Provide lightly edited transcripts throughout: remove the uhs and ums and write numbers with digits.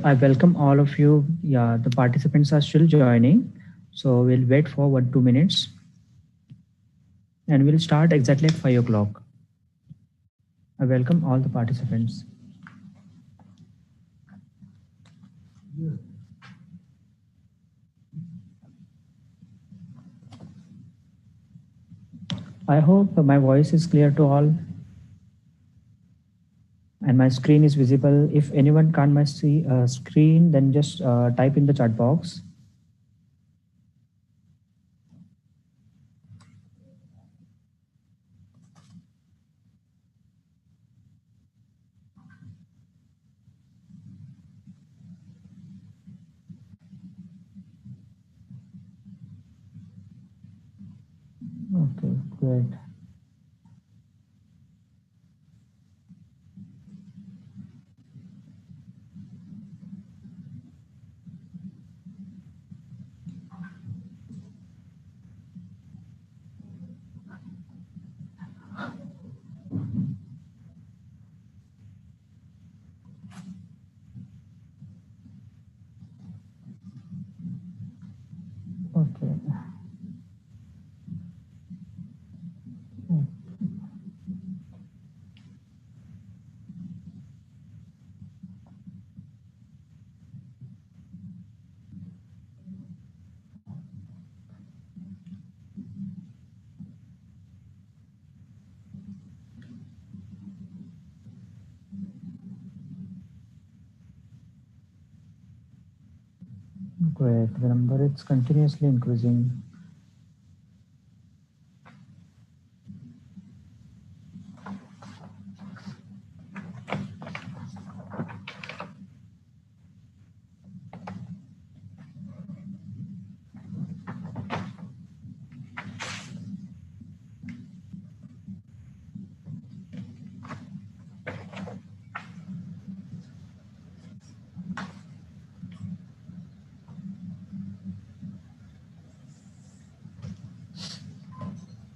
I welcome all of you. Yeah, the participants are still joining, so we'll wait for 1 2 minutes, and we'll start exactly at 5 o'clock. I welcome all the participants. I hope my voice is clear to all, and my screen is visible. If anyone can't my see screen, then just type in the chat box. Okay, great. Okay. Great. The number is continuously increasing.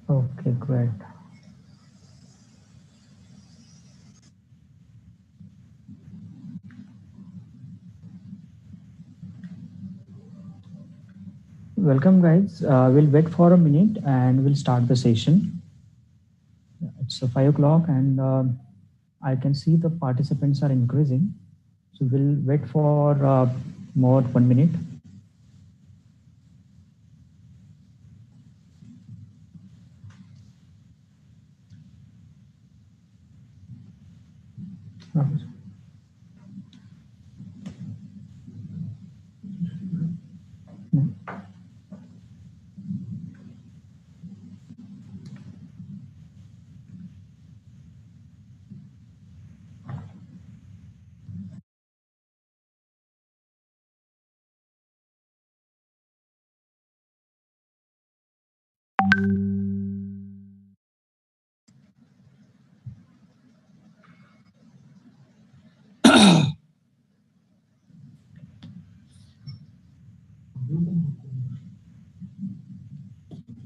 Okay, great. Welcome, guys. We'll wait for a minute and we'll start the session. It's 5 o'clock, and I can see the participants are increasing. So we'll wait for more 1 minute.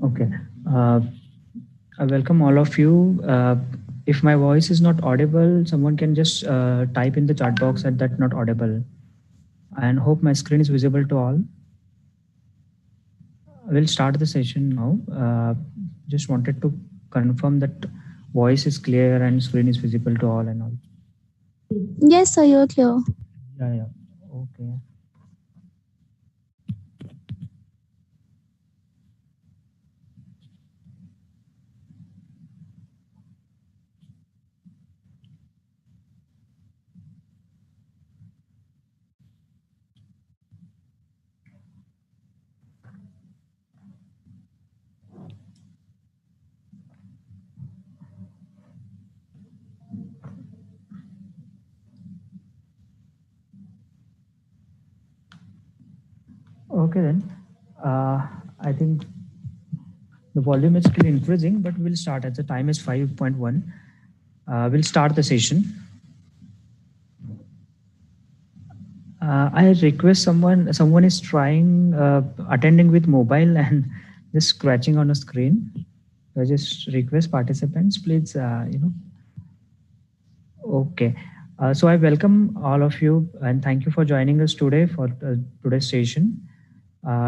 Okay. I welcome all of you. If my voice is not audible, someone can just type in the chat box that not audible. And hope my screen is visible to all. We'll start the session now. Just wanted to confirm that voice is clear and screen is visible to all and all. Yes, sir, you're clear. Yeah. Okay. Okay then. I think the volume is still increasing, but we'll start as the time is 5:1. We'll start the session. I request someone is trying attending with mobile and just scratching on a screen. So I just request participants, please, okay. So I welcome all of you and thank you for joining us today for today's session.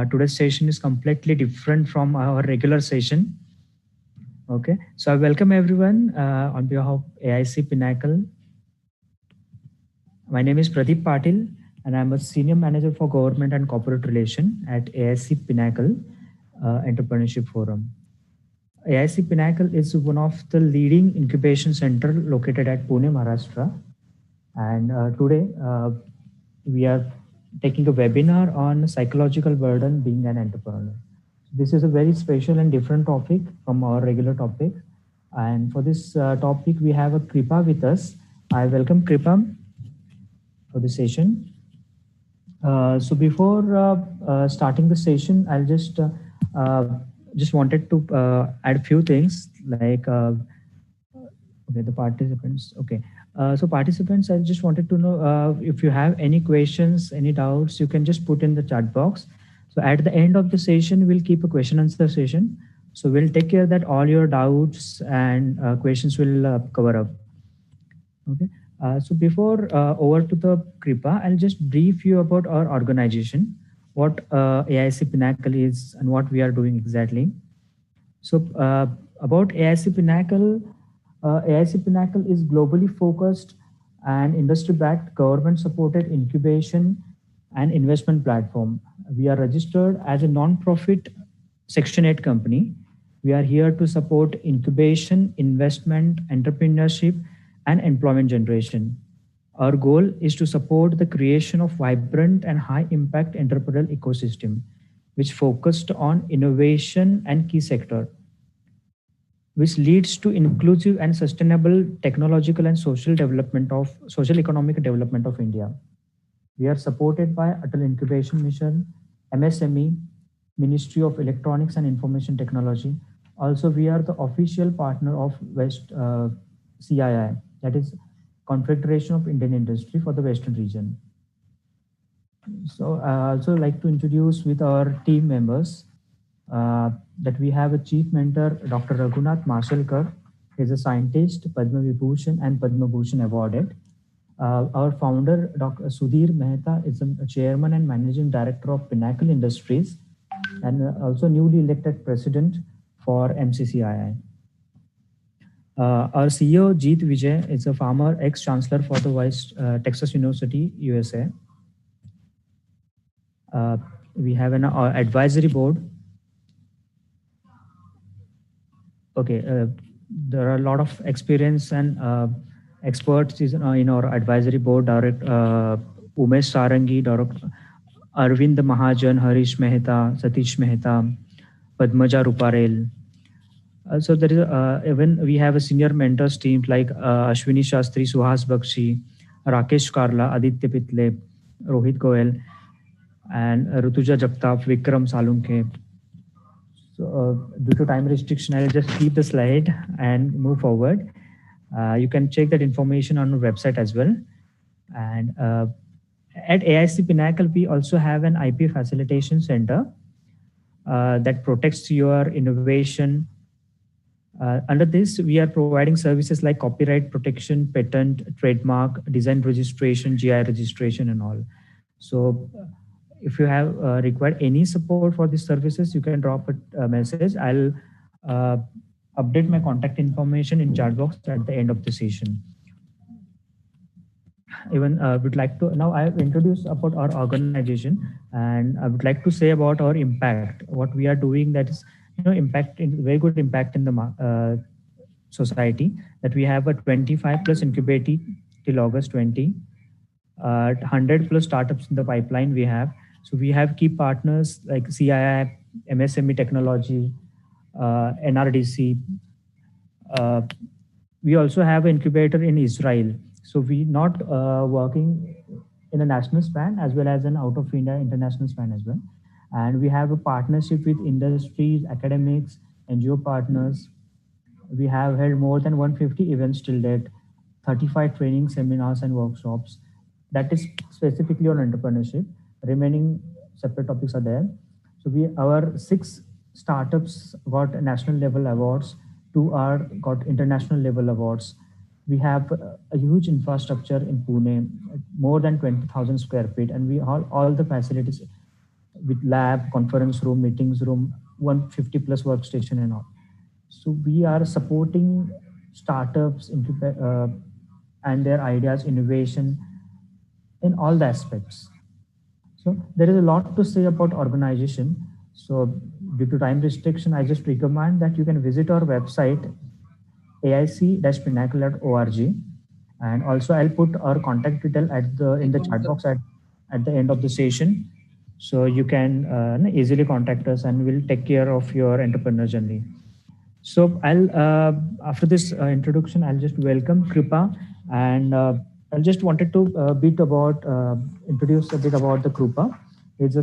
Today's session is completely different from our regular session. Okay. So I welcome everyone on behalf of AIC Pinnacle. My name is Pradeep Patil, and I'm a Senior Manager for Government and Corporate Relation at AIC Pinnacle Entrepreneurship Forum. AIC Pinnacle is one of the leading incubation center located at Pune, Maharashtra. And today we are taking a webinar on psychological burden being an entrepreneur. This is a very special and different topic from our regular topic. And for this topic, we have a Kripa with us. I welcome Kripa for the session. So before starting the session, I'll just wanted to add a few things like okay, the participants. Okay, so participants, I just wanted to know if you have any questions, any doubts, you can just put in the chat box. So at the end of the session, we'll keep a question answer session. So we'll take care that all your doubts and questions will cover up. Okay. So before over to the Kripa, I'll just brief you about our organization, what AIC Pinnacle is and what we are doing exactly. So about AIC Pinnacle, AIC Pinnacle is globally focused and industry-backed government-supported incubation and investment platform. We are registered as a non-profit Section 8 company. We are here to support incubation, investment, entrepreneurship, and employment generation. Our goal is to support the creation of vibrant and high-impact entrepreneurial ecosystem, which focused on innovation and key sector, which leads to inclusive and sustainable technological and social economic development of India. We are supported by Atal Incubation Mission, MSME, Ministry of Electronics and Information Technology. Also, we are the official partner of West CII, that is Confederation of Indian Industry for the Western region. So I also like to introduce with our team members that we have a chief mentor, Dr. Raghunath Mashalkar. He is a scientist, Padma Vibhushan and Padma Bhushan awarded. Our founder, Dr. Sudhir Mehta, is a chairman and managing director of Pinnacle Industries and also newly elected president for MCCII. Our CEO, Jeet Vijay, is a former ex-chancellor for the Texas University, USA. We have an advisory board. Okay, there are a lot of experience and experts in our advisory board. Umesh Sarangi, Arvind Mahajan, Harish Mehta, Satish Mehta, Padmaja Ruparel. So there is even we have a senior mentors team like Ashwini Shastri, Suhas Bakshi, Rakesh Karla, Aditya Pitle, Rohit Goel, and Rutuja Jagtap, Vikram Salunke. So due to time restriction, I'll just keep the slide and move forward. You can check that information on our website as well. And at AIC Pinnacle, we also have an IP facilitation center that protects your innovation. Under this, we are providing services like copyright protection, patent, trademark, design registration, GI registration, and all. So if you have required any support for these services, you can drop a message. I'll update my contact information in chat box at the end of the session. Even would like to now I have introduced about our organization, and I would like to say about our impact, what we are doing that is very good impact in the society. That we have a 25 plus incubating till August 20, 100 plus startups in the pipeline we have. So we have key partners like CII, MSME Technology, NRDC. We also have an incubator in Israel. So we not working in a national span as well as an out of India international span as well. And we have a partnership with industries, academics, NGO partners. We have held more than 150 events till date, 35 training seminars and workshops. That is specifically on entrepreneurship. Remaining separate topics are there. So our 6 startups got national level awards, two are got international level awards. We have a huge infrastructure in Pune, more than 20,000 square feet, and we all the facilities with lab, conference room, meetings room, 150 plus workstation and all. So we are supporting startups and their ideas, innovation in all the aspects. So there is a lot to say about organization. So due to time restriction, I just recommend that you can visit our website, aic-pinnacle.org. And also I'll put our contact detail in the chat box at the end of the session. So you can easily contact us and we'll take care of your entrepreneur journey. So after this introduction, I'll just welcome Kripa, and I just wanted to introduce a bit about the Kripa. He's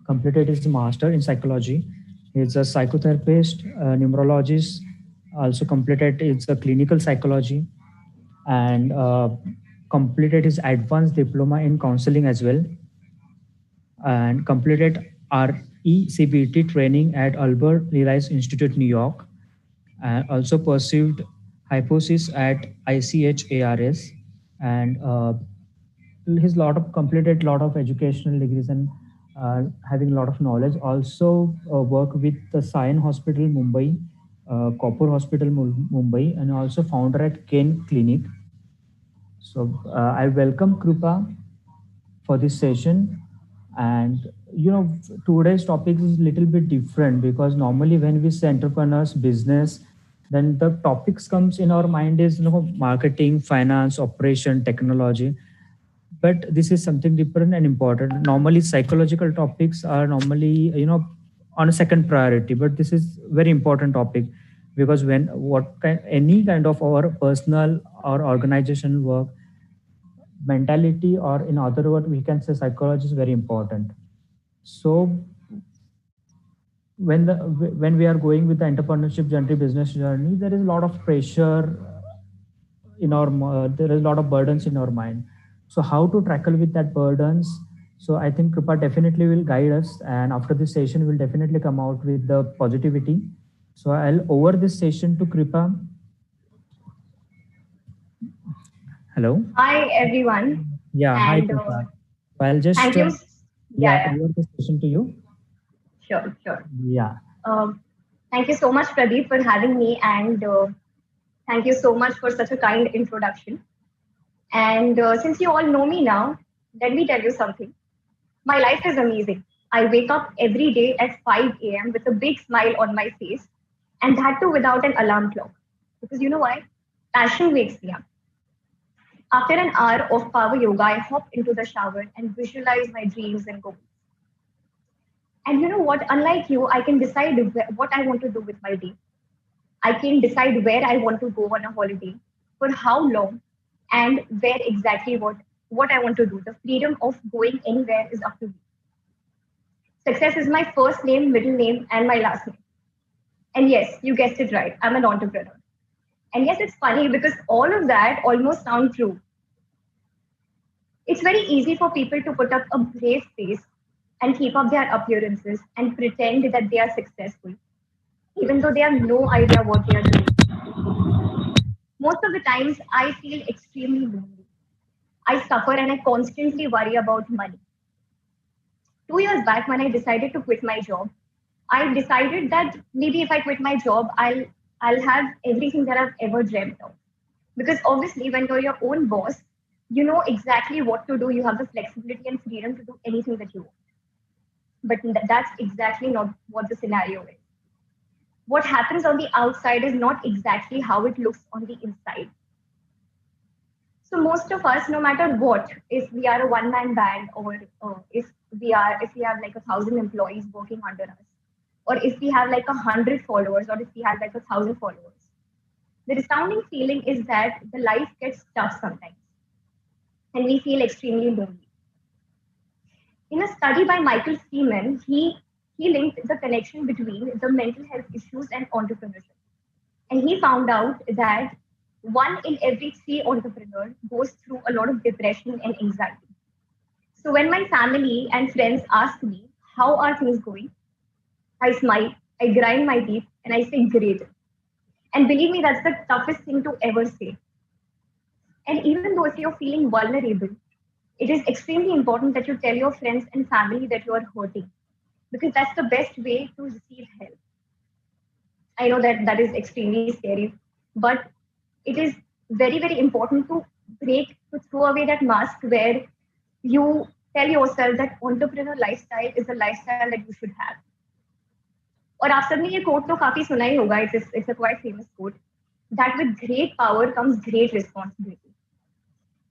completed his master in psychology. He's a psychotherapist, numerologist, also completed his clinical psychology, and completed his advanced diploma in counseling as well, and completed RECBT training at Albert Reich Institute, New York, and also pursued hypothesis at ICHARS, and he's completed lot of educational degrees and having a lot of knowledge. Also work with the Sion Hospital Mumbai, Kopur Hospital Mumbai, and also founder at Kane Clinic. So I welcome Krupa for this session. And today's topic is a little bit different because normally when we say entrepreneurs, business, then the topics comes in our mind is marketing, finance, operation, technology. But this is something different and important. Normally psychological topics are normally on a second priority, but this is very important topic because any kind of our personal or organizational work, mentality, or in other words we can say psychology is very important. So when we are going with the entrepreneurship journey, business journey, there is a lot of pressure there is a lot of burdens in our mind. So how to tackle with that burdens? So I think Kripa definitely will guide us, and after this session we'll definitely come out with the positivity. So I'll over this session to Kripa. Hello. Hi everyone. Yeah. Hi Kripa. I'll just thank you. Over the session to you. Sure. Yeah. Thank you so much, Pradeep, for having me, and thank you so much for such a kind introduction. And since you all know me now, let me tell you something. My life is amazing. I wake up every day at 5 a.m. with a big smile on my face, and that too without an alarm clock. Because you know why? Passion wakes me up. After an hour of power yoga, I hop into the shower and visualize my dreams and goals. And you know what? Unlike you, I can decide what I want to do with my day. I can decide where I want to go on a holiday, for how long, and where exactly what I want to do. The freedom of going anywhere is up to me. Success is my first name, middle name, and my last name. And yes, you guessed it right. I'm an entrepreneur. And yes, it's funny because all of that almost sound true. It's very easy for people to put up a brave face and keep up their appearances and pretend that they are successful, even though they have no idea what they are doing. Most of the times, I feel extremely lonely. I suffer and I constantly worry about money. 2 years back, when I decided to quit my job, I decided that maybe if I quit my job, I'll have everything that I've ever dreamt of. Because obviously, when you're your own boss, you know exactly what to do. You have the flexibility and freedom to do anything that you want. But that's exactly not what the scenario is. What happens on the outside is not exactly how it looks on the inside. So most of us, no matter what, if we are a one-man band, or if we have like 1,000 employees working under us, or if we have like 100 followers, or if we have like 1,000 followers, the resounding feeling is that the life gets tough sometimes, and we feel extremely lonely. In a study by Michael Freeman, he linked the connection between the mental health issues and entrepreneurship. And he found out that 1 in every 3 entrepreneurs goes through a lot of depression and anxiety. So when my family and friends ask me, how are things going? I smile, I grind my teeth, and I say, great. And believe me, that's the toughest thing to ever say. And even though if you're feeling vulnerable, it is extremely important that you tell your friends and family that you are hurting, because that's the best way to receive help. I know that that is extremely scary, but it is very, very important to to throw away that mask where you tell yourself that entrepreneur lifestyle is the lifestyle that you should have. और आप सबने ये coat तो काफी सुना ही होगा. It's a quite famous quote that with great power comes great responsibility.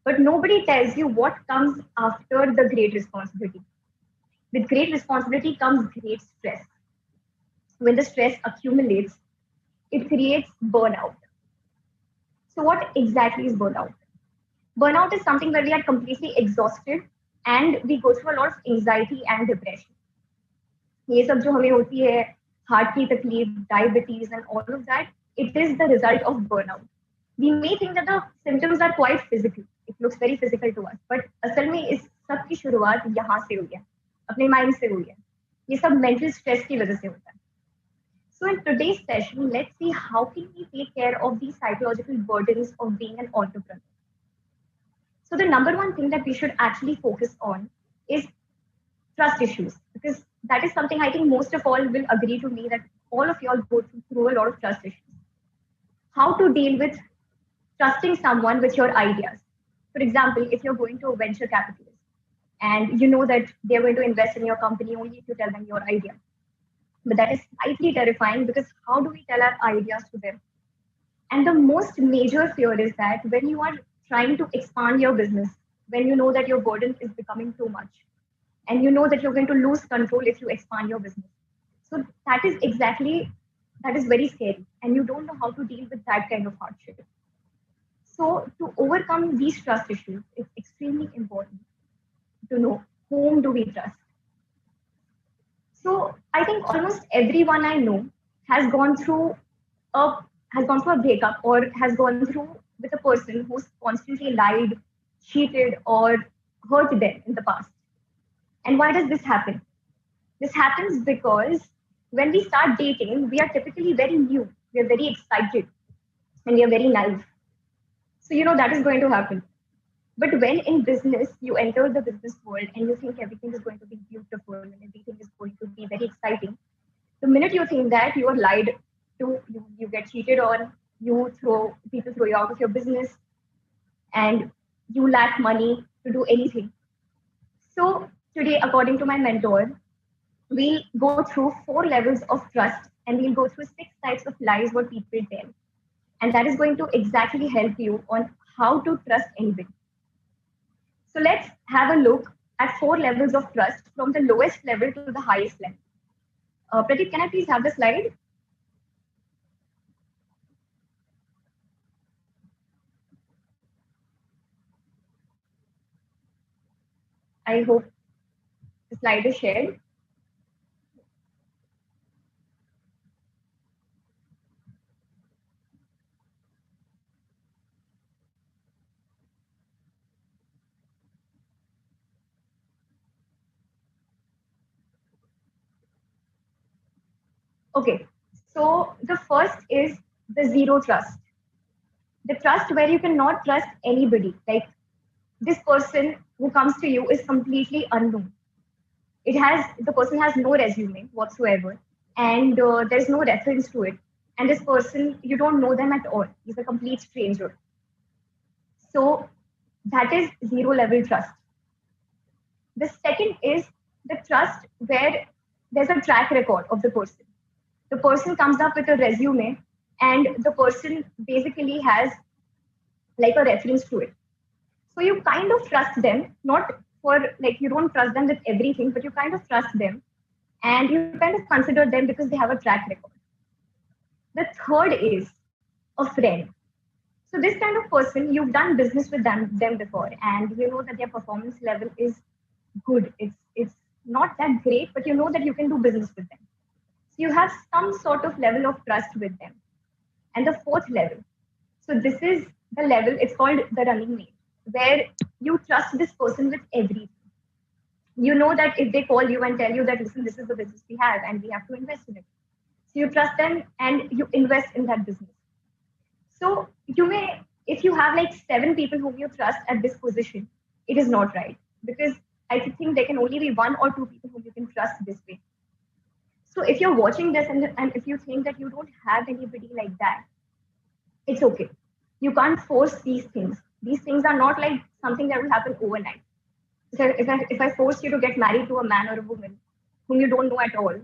But nobody tells you what comes after the great responsibility. With great responsibility comes great stress. When the stress accumulates, it creates burnout. So what exactly is burnout? Burnout is something where we are completely exhausted and we go through a lot of anxiety and depression. ये सब जो हमें होती है, heart की तकलीफ, diabetes and all of that, it is the result of burnout. We may think that the symptoms are quite physical. It looks very physical to us, but असल में इस सब की शुरुआत यहाँ से हुई है, अपने माइंड से हुई है. ये सब मेंटल स्ट्रेस की वजह से होता है. So in today's session, let's see how can we take care of these psychological burdens of being an entrepreneur. So the number one thing that we should actually focus on is trust issues, because that is something I think most of all will agree to me that all of y'all go through a lot of trust issues. How to deal with trusting someone with your ideas. For example, if you're going to a venture capitalist and you know that they're going to invest in your company only if you tell them your idea. But that is slightly terrifying, because how do we tell our ideas to them? And the most major fear is that when you are trying to expand your business, when you know that your burden is becoming too much, and you know that you're going to lose control if you expand your business. So that is very scary, and you don't know how to deal with that kind of hardship. So to overcome these trust issues, it's extremely important to know whom do we trust. So I think almost everyone I know has gone through a breakup, or has gone through with a person who's constantly lied, cheated, or hurt them in the past. And why does this happen? This happens because when we start dating, we are typically very new, we are very excited, and we are very naive. So that is going to happen. But when in business, you enter the business world and you think everything is going to be beautiful and everything is going to be very exciting, the minute you think that, you are lied to, you get cheated on, people throw you out of your business, and you lack money to do anything. So today, according to my mentor, we'll go through 4 levels of trust, and we'll go through 6 types of lies what people tell. And that is going to exactly help you on how to trust anybody. So let's have a look at 4 levels of trust from the lowest level to the highest level. Pradeep, can I please have the slide? I hope the slide is shared. Okay, so the first is the zero trust. The trust where you cannot trust anybody. Like, this person who comes to you is completely unknown. The person has no resume whatsoever, and there's no reference to it. And this person, you don't know them at all. He's a complete stranger. So that is zero level trust. The second is the trust where there's a track record of the person. The person comes up with a resume, and the person basically has like a reference to it. So you kind of trust them, not for like, you don't trust them with everything, but you kind of trust them, and you kind of consider them because they have a track record. The third is a friend. So this kind of person, you've done business with them before, and you know that their performance level is good. It's not that great, but you know that you can do business with them. So you have some sort of level of trust with them. And the fourth level, so this is the level, it's called the running mate, where you trust this person with everything. You know that if they call you and tell you that, listen, this is the business we have and we have to invest in it. So you trust them and you invest in that business. So you may, if you have like 7 people whom you trust at this position, it is not right, because I think there can only be 1 or 2 people whom you can trust this way. So if you're watching this and if you think that you don't have anybody like that, it's okay. You can't force these things. These things are not like something that will happen overnight. So if I force you to get married to a man or a woman whom you don't know at all,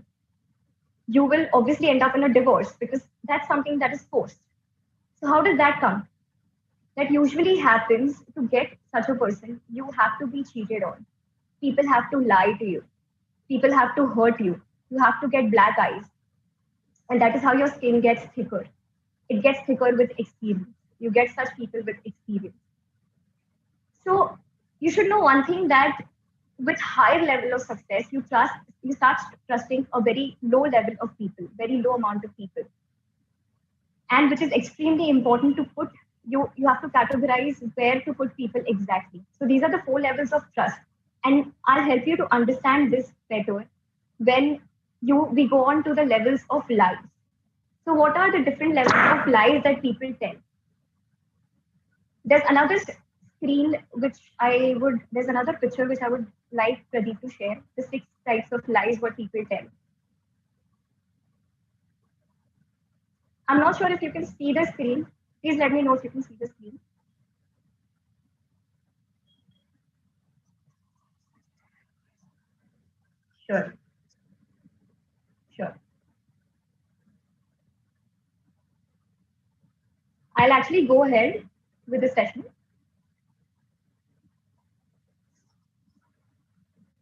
you will obviously end up in a divorce, because that's something that is forced. So how does that come? That usually happens. To get such a person, you have to be cheated on. People have to lie to you. People have to hurt you. You have to get black eyes. And that is how your skin gets thicker. It gets thicker with experience. You get such people with experience. So you should know one thing, that with higher level of success, you start trusting a very low level of people, very low amount of people. And which is extremely important to put, you have to categorize where to put people exactly. So these are the 4 levels of trust. And I'll help you to understand this better when we go on to the levels of lies. So what are the different levels of lies that people tell? There's another screen there's another picture which I would like Pradeep to share, the 6 types of lies what people tell. I'm not sure if you can see the screen. Please let me know if you can see the screen. Sure. Sure. I'll actually go ahead with the session.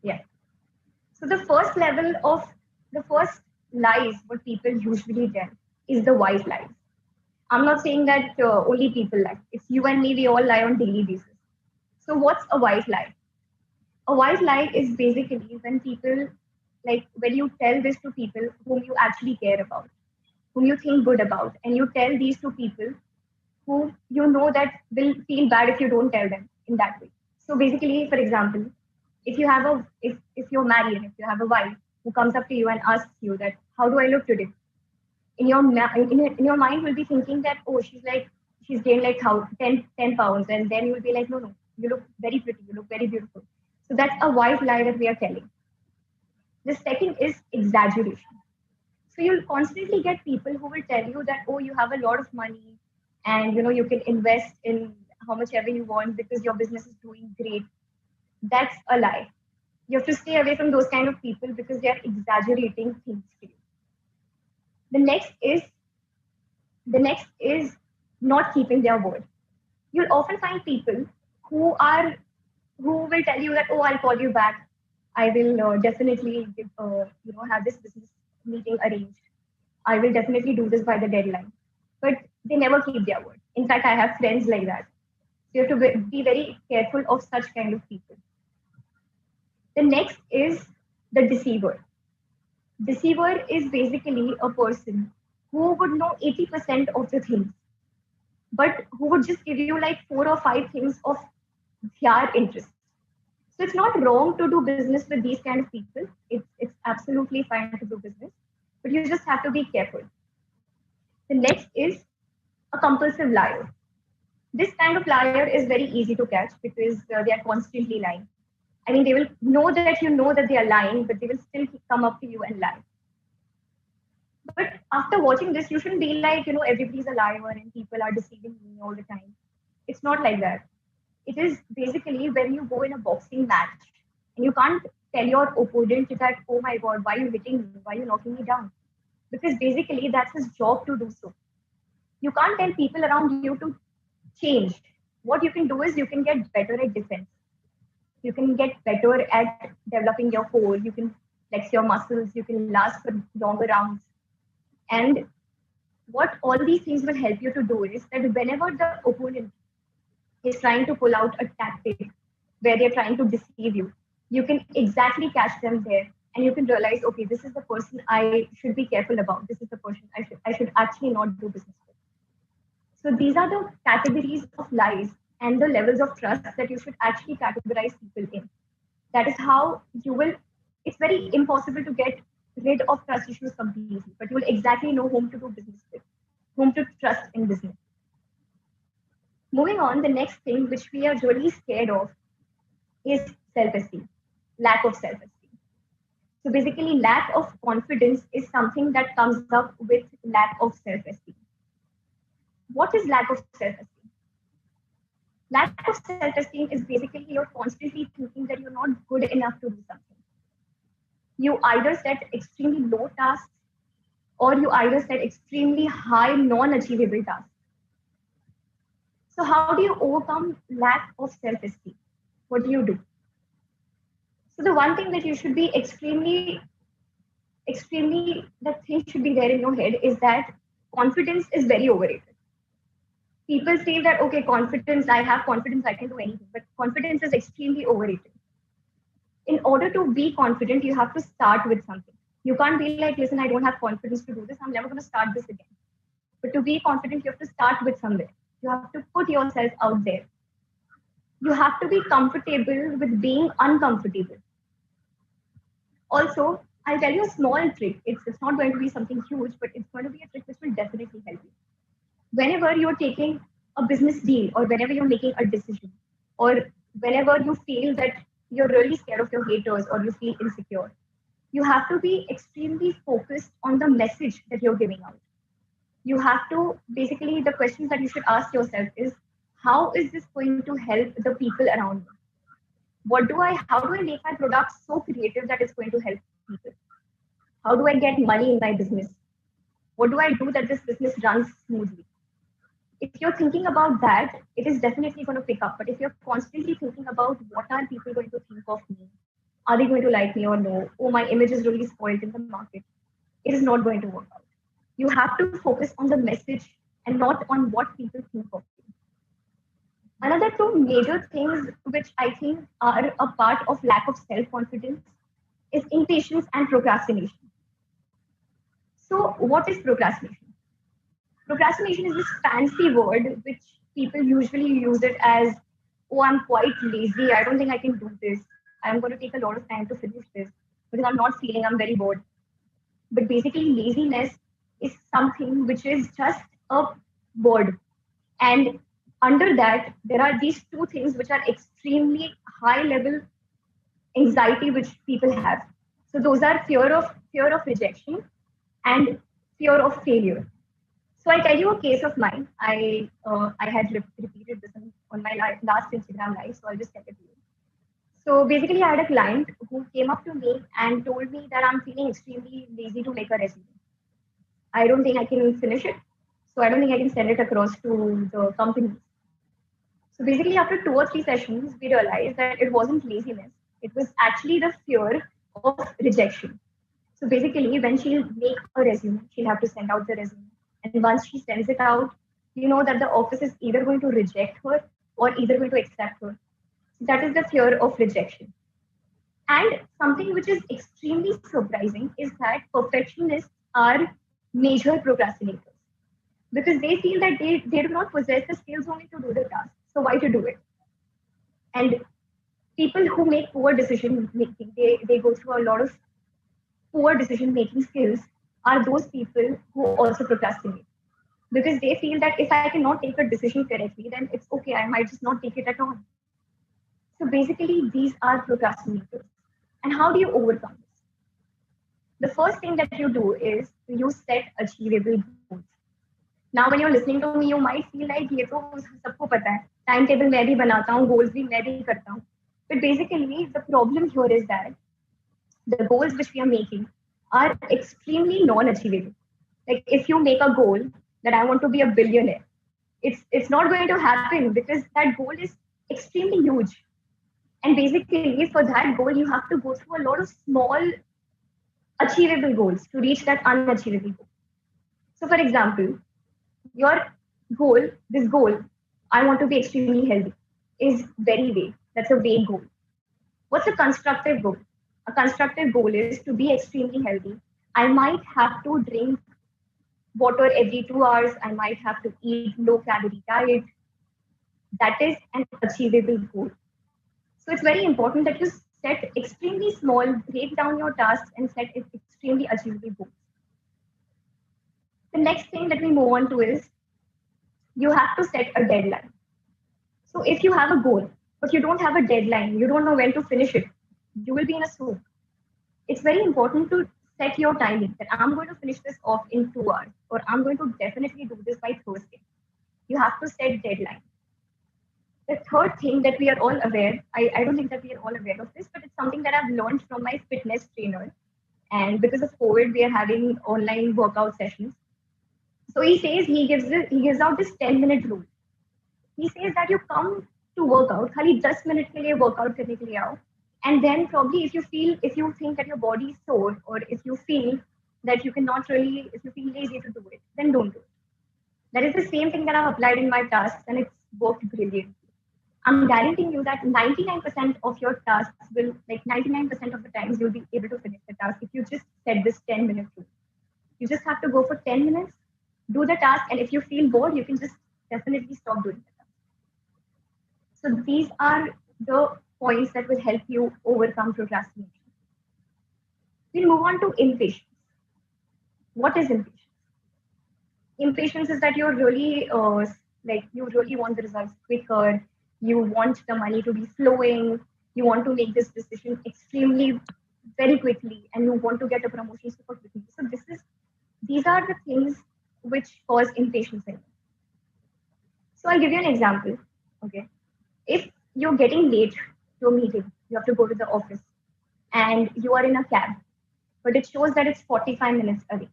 Yeah. So the first lies what people usually tell is the white lies. I'm not saying that only people lie. It's you and me, we all lie on daily basis. So what's a white lie? A white lie is basically when people, like when you tell this to people whom you actually care about, whom you think good about, and you tell these to people who you know that will feel bad if you don't tell them in that way. So basically, for example, if you're married and if you have a wife who comes up to you and asks you that, how do I look today? In your mind will be thinking that, oh, she's gained like 10 pounds, and then you'll be like, no, you look very pretty, you look very beautiful. So that's a white lie that we are telling. The second is exaggeration. So you'll constantly get people who will tell you that, oh, you have a lot of money and you can invest in how much ever you want because your business is doing great. That's a lie. You have to stay away from those kind of people because they are exaggerating things to you. The next is not keeping their word. You'll often find people who will tell you that, oh, I'll call you back. I will definitely have this business meeting arranged. I will definitely do this by the deadline. But they never keep their word. In fact, I have friends like that. So you have to be very careful of such kind of people. The next is the deceiver. Deceiver is basically a person who would know 80% of the things, but who would just give you like 4 or 5 things of their interest. So it's not wrong to do business with these kind of people. It's absolutely fine to do business, but you just have to be careful. The next is a compulsive liar. This kind of liar is very easy to catch because they are constantly lying. I mean, they will know that you know that they are lying, but they will still come up to you and lie. But after watching this, you shouldn't be like, everybody's a liar and people are deceiving me all the time. It's not like that. It is basically when you go in a boxing match and you can't tell your opponent that, oh my God, why are you hitting me? Why are you knocking me down? Because basically that's his job to do so. You can't tell people around you to change. What you can do is you can get better at defense. You can get better at developing your core. You can flex your muscles. You can last for longer rounds. And what all these things will help you to do is that whenever the opponent is trying to pull out a tactic where they're trying to deceive you, you can exactly catch them there and you can realize, okay, this is the person I should be careful about. This is the person I should actually not do business with. So these are the categories of lies and the levels of trust that you should actually categorize people in. That is how you will, it's very impossible to get rid of trust issues completely, but you will exactly know whom to do business with, whom to trust in business. Moving on, the next thing which we are really scared of is self-esteem, lack of self-esteem. So basically, lack of confidence is something that comes up with lack of self-esteem. What is lack of self-esteem? Lack of self-esteem is basically you're constantly thinking that you're not good enough to do something. You either set extremely low tasks or you either set extremely high non-achievable tasks. So how do you overcome lack of self-esteem? What do you do? So the one thing that you should be extremely, that thing should be there in your head is that confidence is very overrated. People say that, okay, confidence, I have confidence, I can do anything, but confidence is extremely overrated. In order to be confident, you have to start with something. You can't be like, listen, I don't have confidence to do this, I'm never going to start this again. But to be confident, you have to start with somewhere. You have to put yourself out there. You have to be comfortable with being uncomfortable. Also, I'll tell you a small trick. It's not going to be something huge, but it's going to be a trick which will definitely help you. Whenever you're taking a business deal or whenever you're making a decision or whenever you feel that you're really scared of your haters or you feel insecure, you have to be extremely focused on the message that you're giving out. You have to, basically, the questions that you should ask yourself is, how is this going to help the people around me? How do I make my product so creative that it's going to help people? How do I get money in my business? What do I do that this business runs smoothly? If you're thinking about that, it is definitely going to pick up. But if you're constantly thinking about what are people going to think of me? Are they going to like me or no? Oh, my image is really spoiled in the market. It is not going to work out. You have to focus on the message and not on what people think of you. Another two major things which I think are a part of lack of self-confidence is impatience and procrastination. So what is procrastination? Procrastination is this fancy word which people usually use it as, oh, I'm quite lazy. I don't think I can do this. I'm going to take a lot of time to finish this because I'm not feeling, I'm very bored. But basically, laziness is something which is just a word. And under that, there are these two things which are extremely high level anxiety which people have. So those are fear of rejection and fear of failure. So I'll tell you a case of mine. I had repeated this on my last Instagram live, so I'll just tell it to you. So basically, I had a client who came up to me and told me that I'm feeling extremely lazy to make a resume. I don't think I can finish it, so I don't think I can send it across to the company. So basically, after 2 or 3 sessions, we realized that it wasn't laziness. It was actually the fear of rejection. So basically, when she'll make a resume, she'll have to send out the resume. And once she sends it out, you know that the office is either going to reject her or either going to accept her. So that is the fear of rejection. And something which is extremely surprising is that perfectionists are major procrastinators because they feel that they do not possess the skills only to do the task. So why to do it? And people who make poor decision making, they go through a lot of poor decision making skills are those people who also procrastinate because they feel that if I cannot take a decision correctly, then it's okay, I might just not take it at all. So basically, these are procrastinators. And how do you overcome this? The first thing that you do is you set achievable goals. Now, when you're listening to me, you might feel like ये तो सबको पता है, timetable मैं भी बनाता हूँ, goals भी मैं भी करता हूँ. But basically, the problem here is that the goals which we are making are extremely non-achievable. Like if you make a goal that I want to be a billionaire, it's not going to happen because that goal is extremely huge. And basically, for that goal, you have to go through a lot of small achievable goals to reach that unachievable goal. So, for example, your goal, this goal, I want to be extremely healthy, is very vague. That's a vague goal. What's a constructive goal? A constructive goal is to be extremely healthy. I might have to drink water every 2 hours. I might have to eat low-calorie diet. That is an achievable goal. So it's very important that you set extremely small, break down your tasks and set extremely achievable goals. The next thing that we move on to is you have to set a deadline. So if you have a goal, but you don't have a deadline, you don't know when to finish it, you will be in a swoon. It's very important to set your timing that I'm going to finish this off in 2 hours, or I'm going to definitely do this by Thursday. You have to set deadline. The third thing that we are all aware, I don't think that we are all aware of this, but it's something that I've learned from my fitness trainer. And because of COVID, we are having online workout sessions. So he says he gives out this 10-minute rule. He says that you come to work out, खाली 10 minute के लिए workout करने के लिए आओ. And then probably if you think that your body is sore, or if you feel that you cannot really, if you feel lazy to do it, then don't do it. That is the same thing that I've applied in my tasks, and it's worked brilliantly. I'm guaranteeing you that 99% of your tasks will, like 99% of the times you'll be able to finish the task if you just set this 10-minute rule. You just have to go for 10 minutes, do the task, and if you feel bored, you can just definitely stop doing the task. So these are the points that will help you overcome procrastination. We'll move on to impatience. What is impatience? Impatience is that you're really you really want the results quicker. You want the money to be flowing. You want to make this decision extremely very quickly, and you want to get a promotion super quickly. So these are the things which cause impatience in you. So I'll give you an example. Okay, if you're getting late to a meeting, you have to go to the office, and you are in a cab, but it shows that it's 45 minutes away.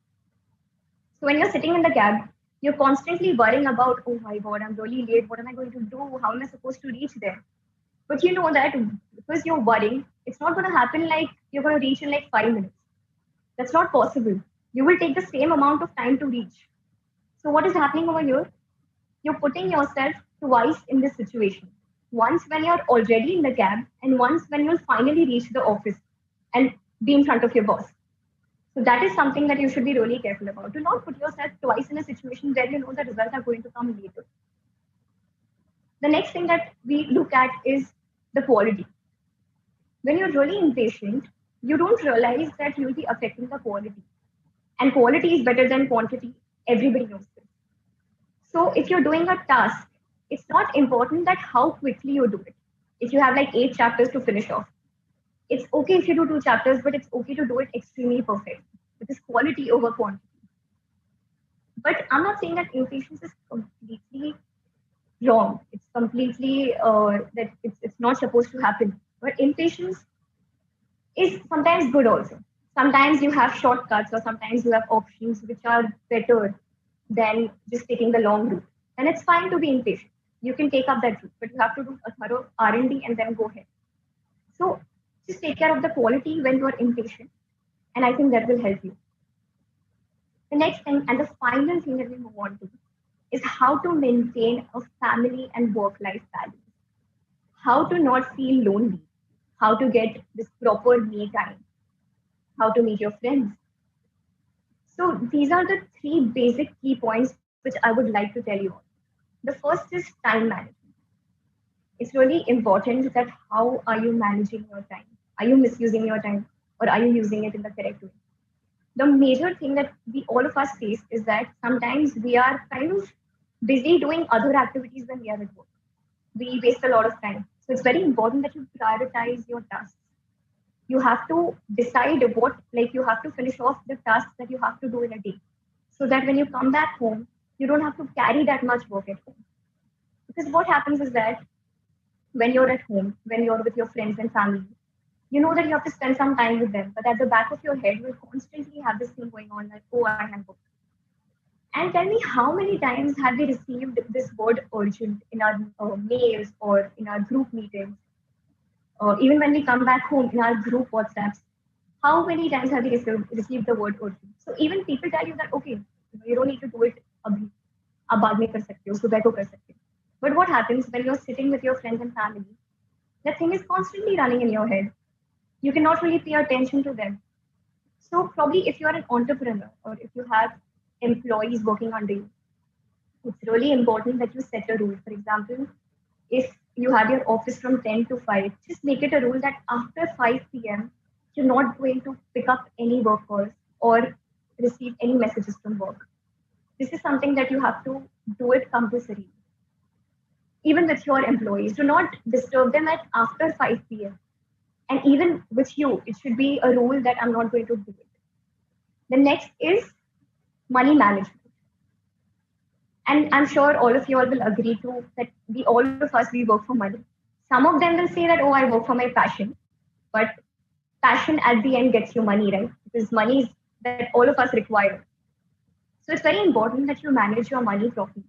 So when you're sitting in the cab, you're constantly worrying about, oh my God, I'm really late. What am I going to do? How am I supposed to reach there? But you know that because you're worrying, it's not going to happen like you're going to reach in like 5 minutes. That's not possible. You will take the same amount of time to reach. So what is happening over here? You're putting yourself twice in this situation. Once when you're already in the cab, and once when you'll finally reach the office and be in front of your boss. So that is something that you should be really careful about. Do not put yourself twice in a situation where you know the results are going to come later. The next thing that we look at is the quality. When you're really impatient, you don't realize that you'll be affecting the quality. And quality is better than quantity. Everybody knows this. So if you're doing a task, it's not important that how quickly you do it. If you have like 8 chapters to finish off, it's okay if you do 2 chapters, but it's okay to do it extremely perfect. It is quality over quantity. But I'm not saying that impatience is completely wrong. It's completely that it's not supposed to happen. But impatience is sometimes good also. Sometimes you have shortcuts, or sometimes you have options which are better than just taking the long route. And it's fine to be impatient. You can take up that route, but you have to do a thorough R&D and then go ahead. So just take care of the quality when you are impatient, and I think that will help you. The next thing, and the final thing that we move on to, is how to maintain a family and work-life balance. How to not feel lonely. How to get this proper me time. How to meet your friends. So these are the 3 basic key points which I would like to tell you all. The first is time management. It's really important that how are you managing your time? Are you misusing your time, or are you using it in the correct way? The major thing that all of us face is that sometimes we are kind of busy doing other activities when we are at work. We waste a lot of time. So it's very important that you prioritize your tasks. You have to decide you have to finish off the tasks that you have to do in a day, so that when you come back home, you don't have to carry that much work at home. Because what happens is that when you're at home, when you're with your friends and family, you know that you have to spend some time with them, but at the back of your head, you will constantly have this thing going on like, oh, I have work. And tell me, how many times have we received this word urgent in our mails or in our group meetings? Or even when we come back home in our group WhatsApps, how many times have we received the word urgent? So even people tell you that, okay, you don't need to do it abhi. Ab baad mein kar sakte ho, subah ko kar sakte ho. But what happens when you're sitting with your friends and family? The thing is constantly running in your head. You cannot really pay attention to them. So probably if you are an entrepreneur, or if you have employees working under you, it's really important that you set a rule. For example, if you have your office from 10 to 5, just make it a rule that after 5 p.m., you're not going to pick up any work calls or receive any messages from work. This is something that you have to do it compulsory. Even with your employees, do not disturb them at after 5 p.m. And even with you, it should be a rule that I'm not going to do it. The next is money management. And I'm sure all of you all will agree to that all of us, we work for money. Some of them will say that, oh, I work for my passion. But passion at the end gets you money, right? Because money is that all of us require. So it's very important that you manage your money properly.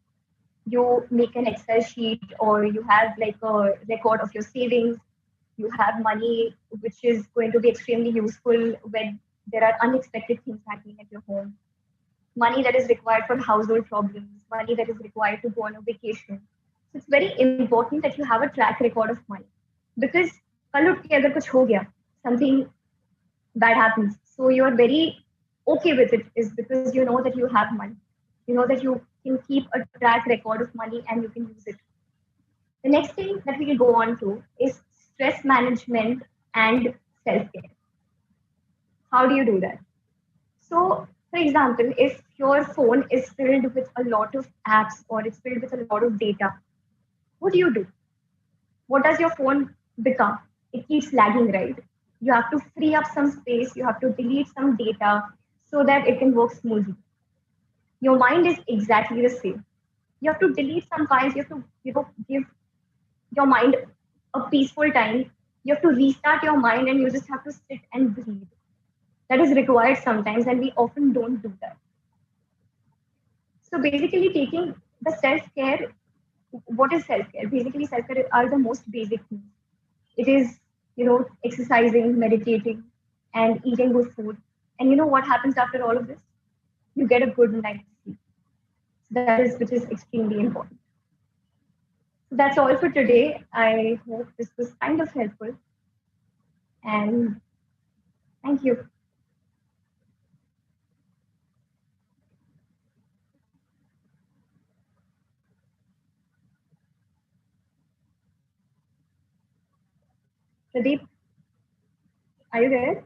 You make an Excel sheet, or you have like a record of your savings. You have money which is going to be extremely useful when there are unexpected things happening at your home. Money that is required for household problems, money that is required to go on a vacation. So it's very important that you have a track record of money. Because कल उठ के अगर कुछ हो गया, something bad happens, so you're very okay with it, is because you know that you have money. You know that you can keep a track record of money and you can use it. The next thing that we will go on to is stress management and self-care. How do you do that? So, for example, if your phone is filled with a lot of apps or it's filled with a lot of data, what do? What does your phone become? It keeps lagging, right? You have to free up some space, you have to delete some data so that it can work smoothly. Your mind is exactly the same. You have to delete some files, you have to give your mind a peaceful time. You have to restart your mind and you just have to sit and breathe. That is required sometimes, and we often don't do that. So basically, taking the self-care, what is self-care? Basically, self-care are the most basic things. It is, exercising, meditating, and eating good food. And you know what happens after all of this? You get a good night's sleep. That is, which is extremely important. So that's all for today. I hope this was kind of helpful. And thank you. Pradeep, are you there?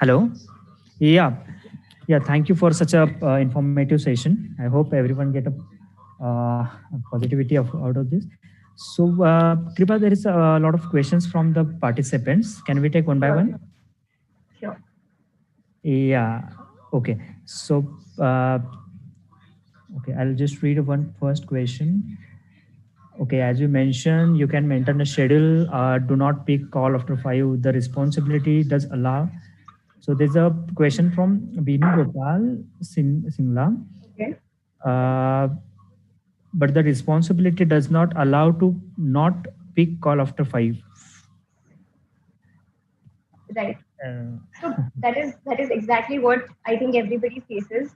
Hello. Yeah. Yeah. Thank you for such a informative session. I hope everyone get a positivity out of this. So, Kripa, there is a lot of questions from the participants. Can we take one by one? Sure. Yeah. Okay. So, okay, I'll just read one first question. Okay, as you mentioned, you can maintain a schedule. Do not pick call after 5. The responsibility does allow. So there's a question from Binu Gopal Singla. Okay. But the responsibility does not allow to not pick call after 5. Right. So that is exactly what I think everybody faces,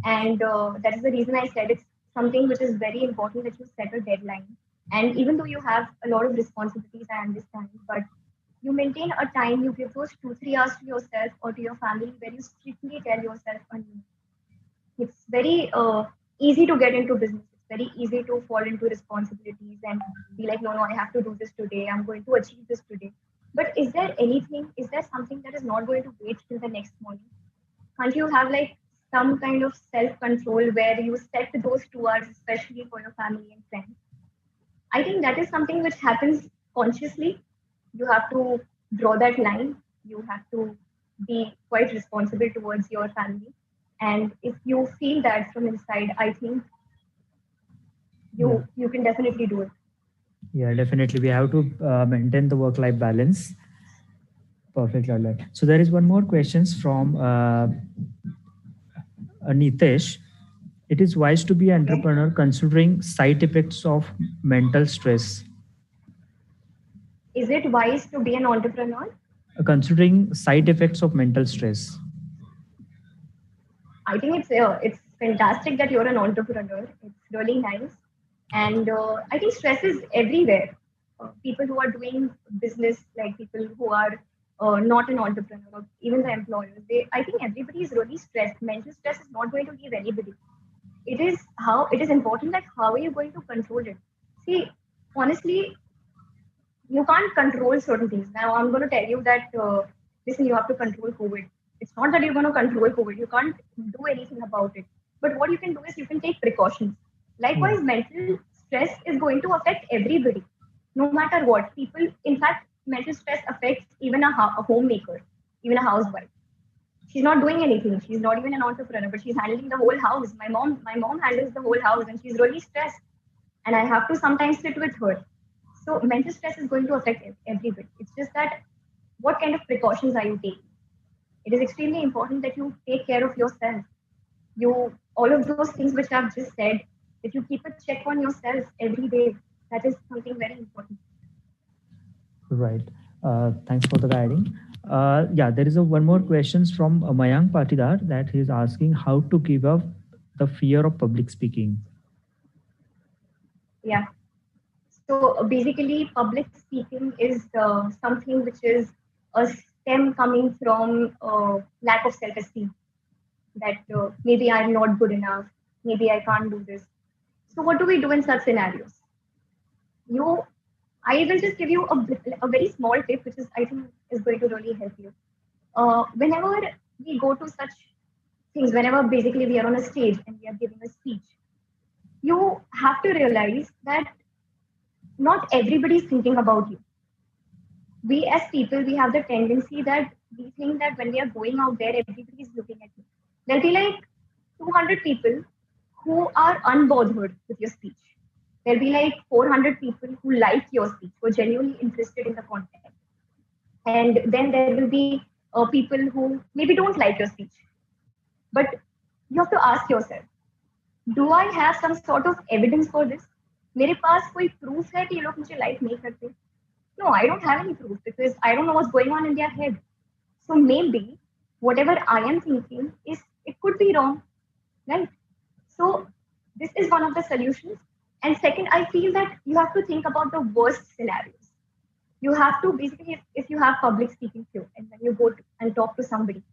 and that is the reason I said it's something which is very important that you set a deadline. And even though you have a lot of responsibilities, I understand, but you maintain a time. You give those 2-3 hours to yourself or to your family where you strictly tell yourself a no. It's very easy to get into business. It's very easy to fall into responsibilities and be like, no, I have to do this today. I'm going to achieve this today. But is there something that is not going to wait till the next morning? Can't you have like some kind of self-control where you set those 2 hours, especially for your family and friends? I think that is something which happens consciously. You have to draw that line. You have to be quite responsible towards your family. And if you feel that from inside, I think you can definitely do it. Yeah, definitely. We have to maintain the work-life balance. Perfect, Lala. So there is one more questions from Nitesh. It is wise to be an entrepreneur considering side effects of mental stress. Is it wise to be an entrepreneur? Considering side effects of mental stress. I think it's fantastic that you're an entrepreneur. It's really nice, and I think stress is everywhere. people who are doing business, like people who are not an entrepreneur, or even the employers. I think everybody is really stressed. Mental stress is not going to leave anybody. It is important that how are you going to control it? See, honestly, you can't control certain things. Now, I'm going to tell you that, listen, you have to control COVID. It's not that you're going to control COVID. You can't do anything about it. But what you can do is you can take precautions. Yeah. Likewise, mental stress is going to affect everybody, no matter what. People, in fact, mental stress affects even a homemaker, even a housewife. She's not doing anything. She's not even an entrepreneur, but she's handling the whole house. My mom handles the whole house, and she's really stressed. And I have to sometimes sit with her. So mental stress is going to affect everybody. It's just that what kind of precautions are you taking? It is extremely important that you take care of yourself. You all of those things which I've just said, that you keep a check on yourself every day. That is something very important. Right. Thanks for the guiding. Yeah, there is a one more questions from Mayank Patidar that he's asking how to give up the fear of public speaking. Yeah. So basically, public speaking is something which is a stem coming from lack of self-esteem. That maybe I'm not good enough, maybe I can't do this. So what do we do in such scenarios? You, I will just give you a very small tip, which is I think is going to really help you. Whenever we go to such things, whenever basically we are on a stage and we are giving a speech, you have to realize that not everybody is thinking about you. We as people, we have the tendency that we think that when we are going out there, everybody is looking at you. There'll be like 200 people who are unbothered with your speech. There'll be like 400 people who like your speech, who are genuinely interested in the content. And then there will be people who maybe don't like your speech. But you have to ask yourself, do I have some sort of evidence for this? मेरे पास कोई proof है कि ये लोग मुझे like नहीं करते? No, I don't have any proof because I don't know what's going on in their head. So maybe whatever I am thinking it could be wrong, right? So this is one of the solutions. And second, I feel that you have to think about the worst scenarios. You have to basically, if you have public speaking skill and when you go and talk to somebody,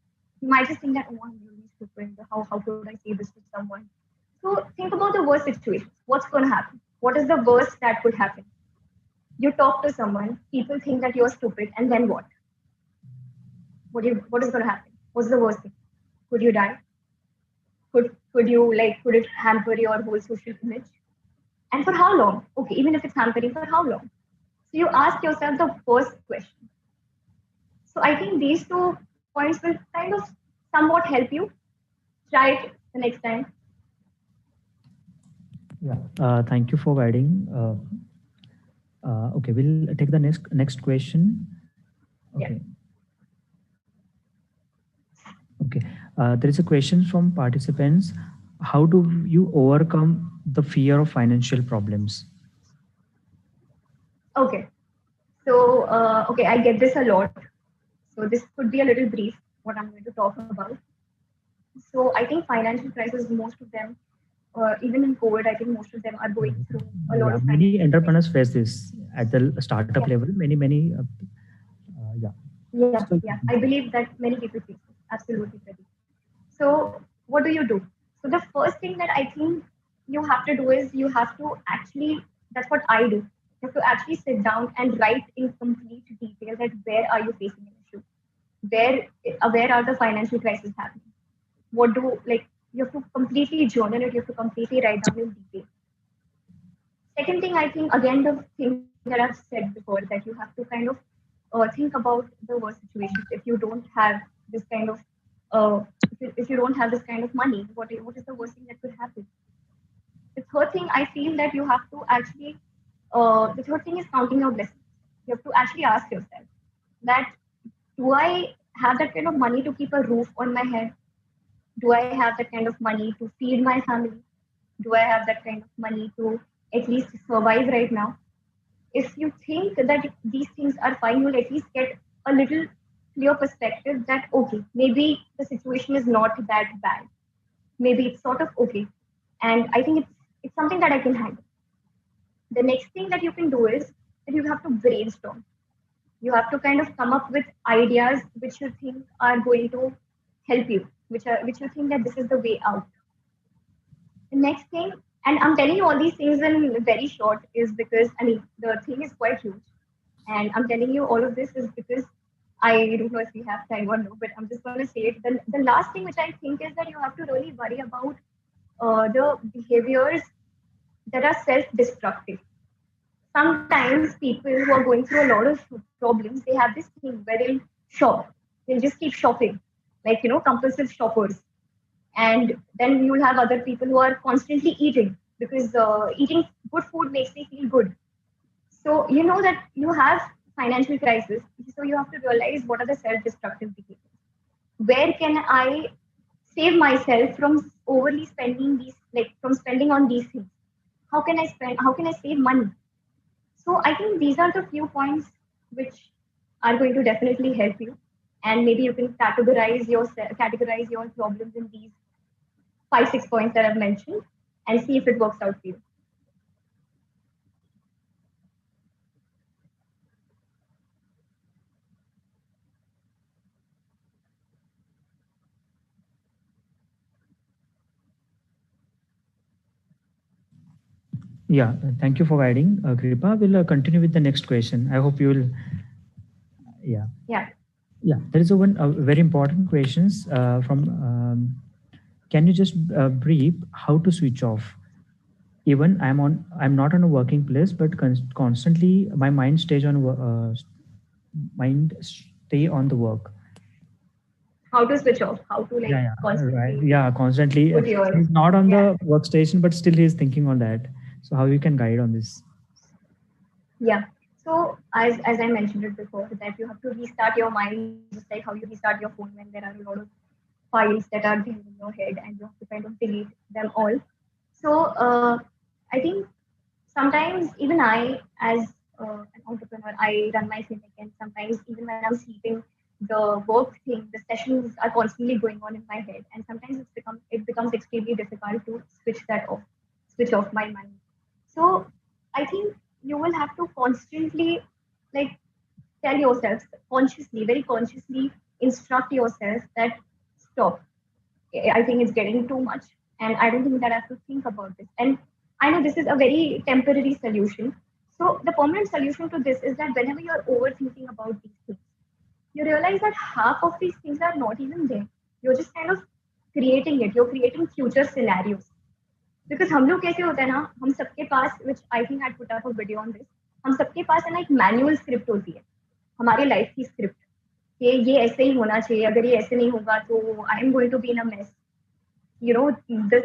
you might just think that, oh, I'm really stupid. How could I say this to someone? So think about the worst situations. What's going to happen? What is the worst that could happen? You talk to someone, people think that you're stupid, and then what? What is going to happen? What's the worst thing? Could you die? Could it hamper your whole social image? And for how long? Okay, even if it's hampering, for how long? So you ask yourself the first question. So I think these 2 points will kind of somewhat help you. Try it the next time. Yeah. Thank you for guiding. Okay, we'll take the next question. Okay. Yeah. Okay. There is a question from participants. How do you overcome the fear of financial problems? Okay. So, okay, I get this a lot. So this could be a little brief, what I'm going to talk about. So I think financial crisis, most of them, even in COVID, I think most of them are going through a lot of many financial entrepreneurs face this at the startup level. Many. Yeah. I believe that many people face this. Absolutely, Pradeep. So what do? So the first thing that I think you have to do is you have to actually, that's what I do. You have to actually sit down and write in complete detail that where are you facing an issue? Where are the financial crises happening? You have to completely journal it, you have to completely write down in detail. Second thing, I think, again, the thing that I've said before, that you have to kind of think about the worst situations. If you don't have this kind of if you don't have this kind of money, what is the worst thing that could happen? The third thing, I feel that you have to actually, the third thing is counting your blessings. You have to actually ask yourself that, do I have that kind of money to keep a roof on my head? Do I have that kind of money to feed my family? Do I have that kind of money to at least survive right now? If you think that these things are fine, you'll at least get a little clear perspective that, okay, maybe the situation is not that bad. Maybe it's sort of okay. And I think it's something that I can handle. The next thing that you can do is that you have to brainstorm. You have to kind of come up with ideas which you think are going to help you, which you think that this is the way out. The next thing, and I'm telling you all these things in very short, is because I mean the thing is quite huge, and I'm telling you all of this is because I don't know if we have time or no, but I'm just going to say it. The last thing which I think is that you have to really worry about the behaviors that are self-destructive. Sometimes people who are going through a lot of problems, they have this thing where they'll shop. They'll just keep shopping, like, compulsive shoppers. And then you'll have other people who are constantly eating because eating good food makes me feel good. So you know that you have financial crisis. So you have to realize what are the self-destructive behaviors. Where can I save myself from overly spending these, like from spending on these things? How can I spend? How can I save money? So I think these are the few points which are going to definitely help you. And maybe you can categorize your problems in these 5, 6 points that I've mentioned and see if it works out for you. Yeah, thank you for guiding, Kripa. We'll continue with the next question. I hope you will. Yeah. Yeah. Yeah, there is a very important questions from. Can you just brief how to switch off? Even I'm not on a working place, but constantly my mind stays on mind stay on the work. How to switch off? How to like Yeah, right. constantly Yeah, constantly. put your He's not on yeah. the workstation, but still he's thinking on that. So how you can guide on this? Yeah. So as I mentioned it before, that you have to restart your mind just like how you restart your phone when there are a lot of files that are there in your head and you have to kind of delete them all. So I think sometimes even I, as an entrepreneur, I run my clinic, and sometimes even when I'm sleeping, the work thing, the sessions are constantly going on in my head, and sometimes it becomes extremely difficult to switch off my mind. So I think you will have to constantly like tell yourself consciously, very consciously instruct yourself that stop. I think it's getting too much, and I don't think that I have to think about this. And I know this is a very temporary solution. So the permanent solution to this is that whenever you're overthinking about these things, you realize that half of these things are not even there. You're just kind of creating it. You're creating future scenarios. Because हम लोग कैसे होते हैं ना, हम सबके पास, which I think I'd put up a video on this, हम सबके पास है ना एक मैनुअल स्क्रिप्ट होती है, हमारे लाइफ की स्क्रिप्ट, कि ये ऐसे ही होना चाहिए, अगर ये ऐसे नहीं होगा तो I am going to be in a mess.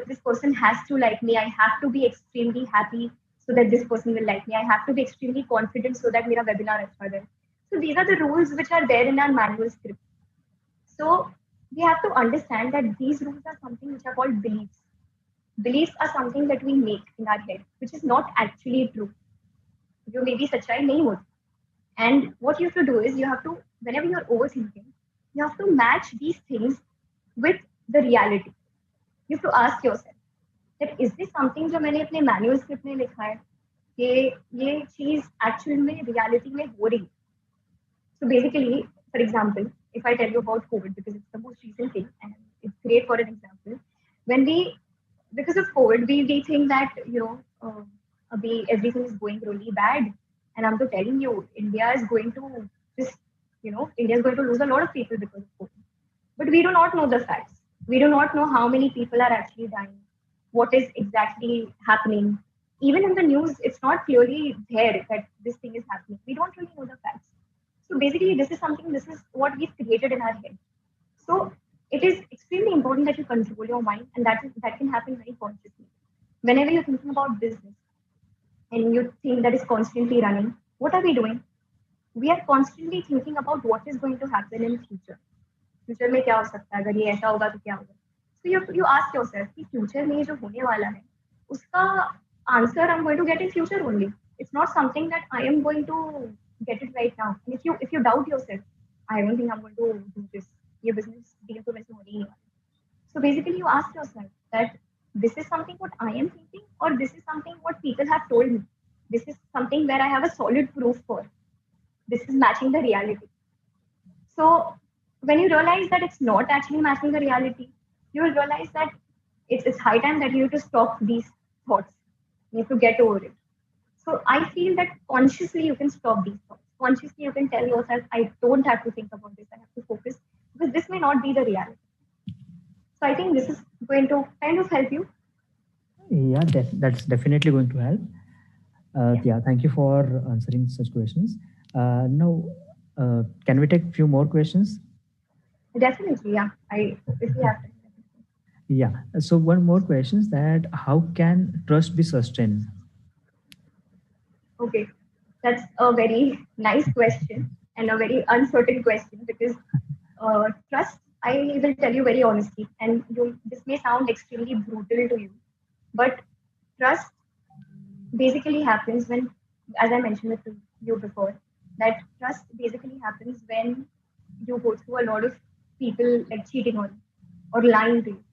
This person has to like me. I have to be extremely happy so that this person will like me. I have to be extremely confident so that मेरा webinar अच्छा जाए. So these are the rules which are there in our manual script. So we have to understand that these rules are something which are called beliefs. Beliefs are something that we make in our head, which is not actually true. जो maybe सच्चाई नहीं होती. And what you have to do is you have to, whenever you're overthinking, you have to match these things with the reality. You have to ask yourself that is this something जो मैंने अपने manual script में लिखा है कि ये चीज actual में reality में हो रही है. So basically, for example, if I tell you about COVID, because it's the most recent thing and it's great for an example, when because of COVID, we think that, everything is going really bad. And I'm telling you, India is going to just, India is going to lose a lot of people because of COVID. But we do not know the facts. We do not know how many people are actually dying, what is exactly happening. Even in the news, it's not clearly there that this thing is happening. We don't really know the facts. So basically, this is what we've created in our head. So it is extremely important that you control your mind, and that can happen very consciously. Whenever you're thinking about business and you think that is constantly running, what are we doing? We are constantly thinking about what is going to happen in future. Future में क्या हो सकता है, अगर ये ऐसा होगा तो क्या होगा. So you ask yourself कि future में जो होने वाला है, उसका answer I'm going to get in future only. It's not something that I am going to get it right now. And if you doubt yourself, I don't think I'm going to do this. ये business deal तो वैसे होने ही नहीं वाला. So basically, you ask yourself that this is something what I am thinking, or this is something what people have told me. This is something where I have a solid proof for. This is matching the reality. So when you realize that it's not actually matching the reality, you will realize that it's high time that you need to stop these thoughts. You need to get over it. So I feel that consciously you can stop these thoughts. Consciously you can tell yourself, I don't have to think about this. I have to focus because this may not be the reality. So I think this is going to kind of help you. Yeah, that's definitely going to help. Yeah, thank you for answering such questions. Now, can we take few more questions? Definitely, yeah. If you have time. Yeah. So one more question is that how can trust be sustained? Okay, that's a very nice question and a very uncertain question because trust, I will tell you very honestly, and this may sound extremely brutal to you, but trust basically happens when, as I mentioned it to you before, that trust basically happens when you go through a lot of people like cheating on you or lying to you.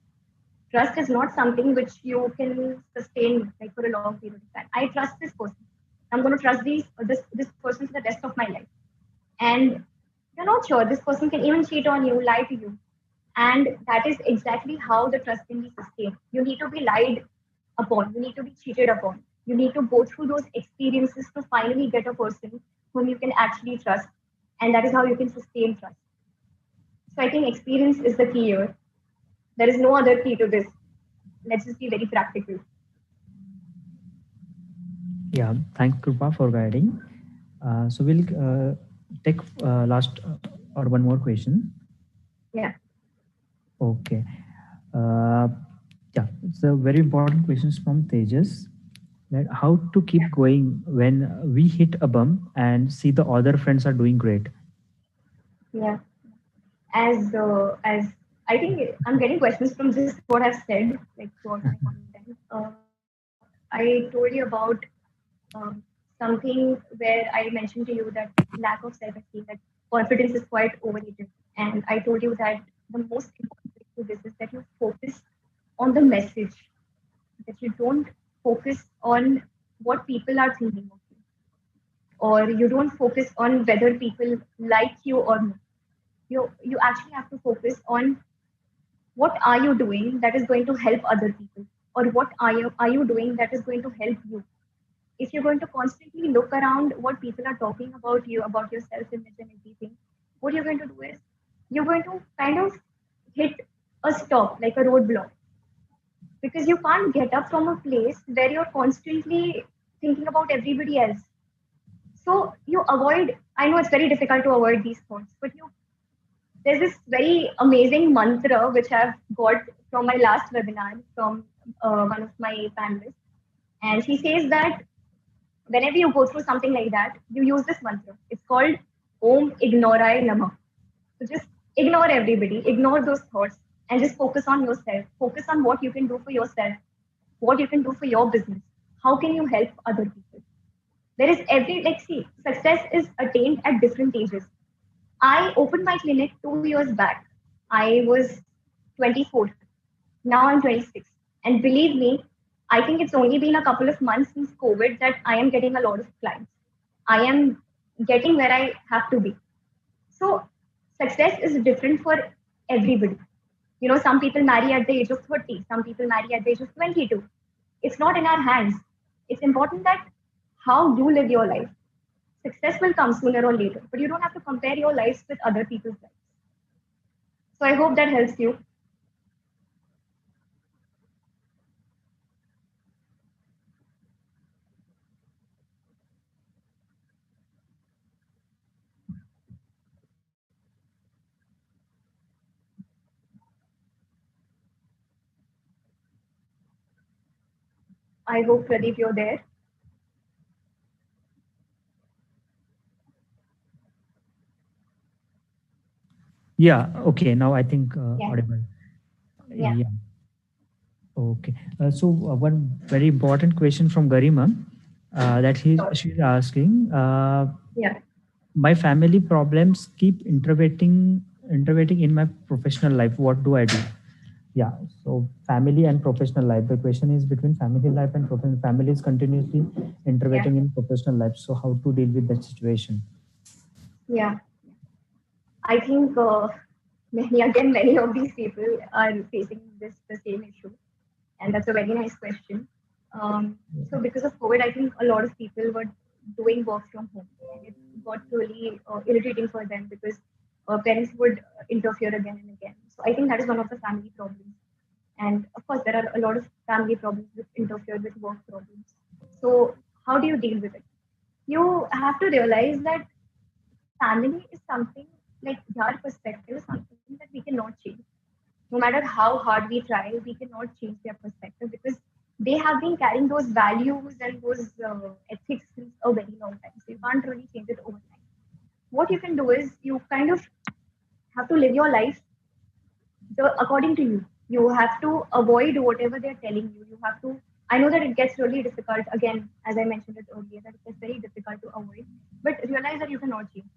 Trust is not something which you can sustain like for a long period of time. I trust this person. I'm going to trust this person for the rest of my life. And you're not sure this person can even cheat on you, lie to you. And that is exactly how the trust can be sustained. You need to be lied upon, you need to be cheated upon. You need to go through those experiences to finally get a person whom you can actually trust. And that is how you can sustain trust. So I think experience is the key here. There is no other key to this. Let's just be very practical. Yeah, thank Krupa for guiding. So we'll take last or one more question. Yeah. Okay. Uh, yeah, it's a very important question from Tejas. That how to keep going when we hit a bump and see the other friends are doing great. Yeah. As I think I'm getting questions from just what I've said, like throughout my content. I told you about um, something where I mentioned to you that lack of self-esteem, that confidence is quite overrated, and I told you that the most important thing to this is that you focus on the message, that you don't focus on what people are thinking of you, or you don't focus on whether people like you or not. You actually have to focus on what are you doing that is going to help other people, or what are you doing that is going to help you. If you're going to constantly look around what people are talking about you, about your self image and everything, what you're going to do is you're going to kind of hit a stop, like a roadblock, because you can't get up from a place where you're constantly thinking about everybody else. So you avoid, I know it's very difficult to avoid these thoughts, but there's this very amazing mantra which I've got from my last webinar from one of my panelists. And she says that whenever you go through something like that, you use this mantra. It's called Om Ignorai Namah. So just ignore everybody, ignore those thoughts, and just focus on yourself. Focus on what you can do for yourself, what you can do for your business. How can you help other people? There is see, success is attained at different ages. I opened my clinic 2 years back. I was 24. Now I'm 26. And believe me, I think it's only been a couple of months since COVID that I am getting a lot of clients. I am getting where I have to be. So success is different for everybody. You know, some people marry at the age of 30, some people marry at the age of 22. It's not in our hands. It's important that how you live your life. Success will come sooner or later, but you don't have to compare your lives with other people's lives. So I hope that helps you. I hope, Pradeep, you're there. Yeah. Okay. Now I think Yeah. audible. Yeah. Yeah. Okay. So one very important question from Garima that she's asking. Yeah. My family problems keep intervening in my professional life. What do I do? Yeah, so family and professional life. The question is between family life and professional. Family is continuously Yeah, intervening in professional life. So how to deal with that situation? yeah. I think many of these people are facing the same issue, and that's a very nice question. So because of COVID, I think a lot of people were doing work from home, and it got really irritating for them because parents would interfere again and again. So I think that is one of the family problems. And of course, there are a lot of family problems which interfere with work problems. So how do you deal with it? You have to realize that family is something, like their perspective is something that we cannot change. No matter how hard we try, we cannot change their perspective because they have been carrying those values and those ethics since a very long time. So you can't really change it overnight. What you can do is you kind of have to live your life according to you. You have to avoid whatever they're telling you. You have to. I know that it gets really difficult. Again, as I mentioned it earlier, that it gets very difficult to avoid. But realize that you cannot change.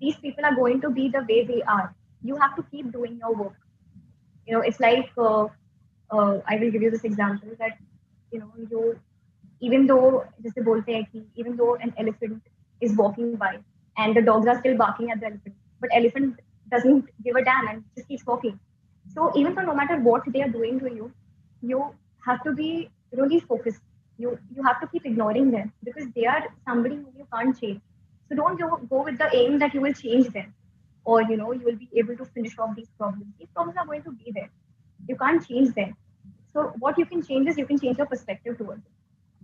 These people are going to be the way they are. You have to keep doing your work. It's like I will give you this example that you even though जैसे बोलते हैं कि even though an elephant is walking by and the dogs are still barking at the elephant, but elephant doesn't give a damn and just keeps walking. So even though no matter what they are doing to you, you have to be really focused. You have to keep ignoring them because they are somebody who you can't change. So don't go with the aim that you will change them or you will be able to finish off these problems. These problems are going to be there. You can't change them. So what you can change is you can change your perspective towards it.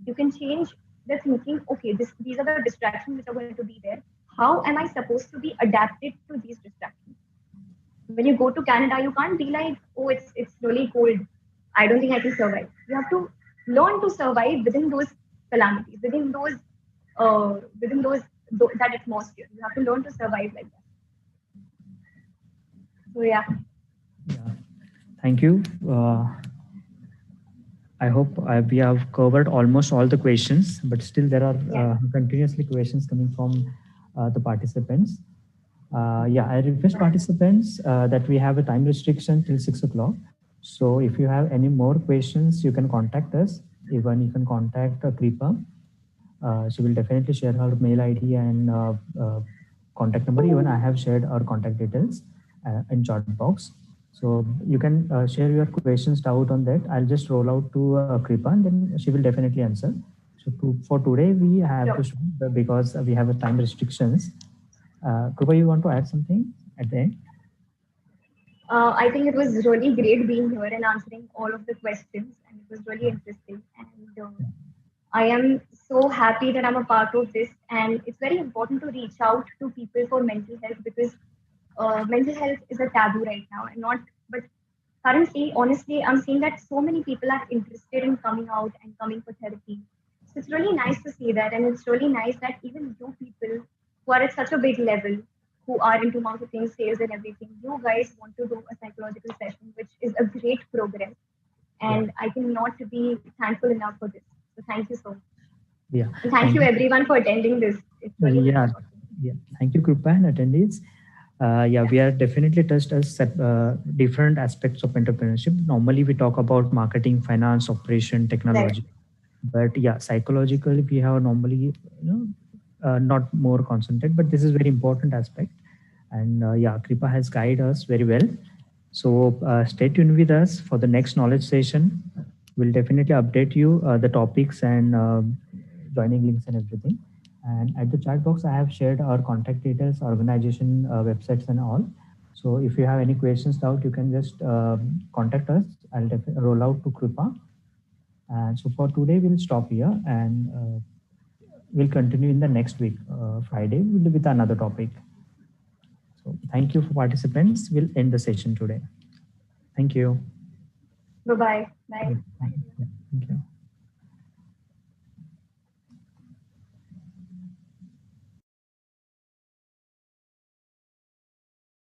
You can change the thinking, okay, these are the distractions which are going to be there. How am I supposed to be adapted to these distractions? When you go to Canada, you can't be like, oh, it's really cold. I don't think I can survive. You have to learn to survive within those calamities, within that atmosphere. You have to learn to survive like that. So yeah. Yeah, thank you. I hope we have covered almost all the questions, but still there are continuously questions coming from the participants. Yeah, I request participants that we have a time restriction till 6 o'clock. So if you have any more questions, you can contact us. Even you can contact Kripa. She will definitely share her mail ID and contact number. Even I have shared our contact details in chat box. So you can share your questions, doubt on that. I'll just roll out to Kripa and then she will definitely answer. So for today, we have to stop because we have a time restrictions. Kripa, you want to add something at the end? I think it was really great being here and answering all of the questions, and it was really interesting. And I am so happy that I'm a part of this, and it's very important to reach out to people for mental health because mental health is a taboo right now, and not. But currently, honestly, I'm seeing that so many people are interested in coming out and coming for therapy. So it's really nice to see that, and it's really nice that even you people who are at such a big level, who are into marketing, sales, and everything, you guys want to do a psychological session, which is a great progress. And I cannot be thankful enough for this. So thank you so much. Yeah. And thank you everyone for attending this. It's really yeah. Thank you, Kripa and attendees. We are definitely touched as different aspects of entrepreneurship. Normally, we talk about marketing, finance, operation, technology. Right. But yeah, psychologically, we have normally not more concentrated, but this is very important aspect. And Kripa has guided us very well. So stay tuned with us for the next knowledge session. We'll definitely update you the topics and joining links and everything. And at the chat box, I have shared our contact details, organization websites and all. So if you have any questions, doubt, you can just contact us. I'll roll out to Kripa. And so for today, we'll stop here and we'll continue in the next week. Friday, we'll be with another topic. So thank you for participants. We'll end the session today. Thank you. Bye-bye. Bye. Thank you.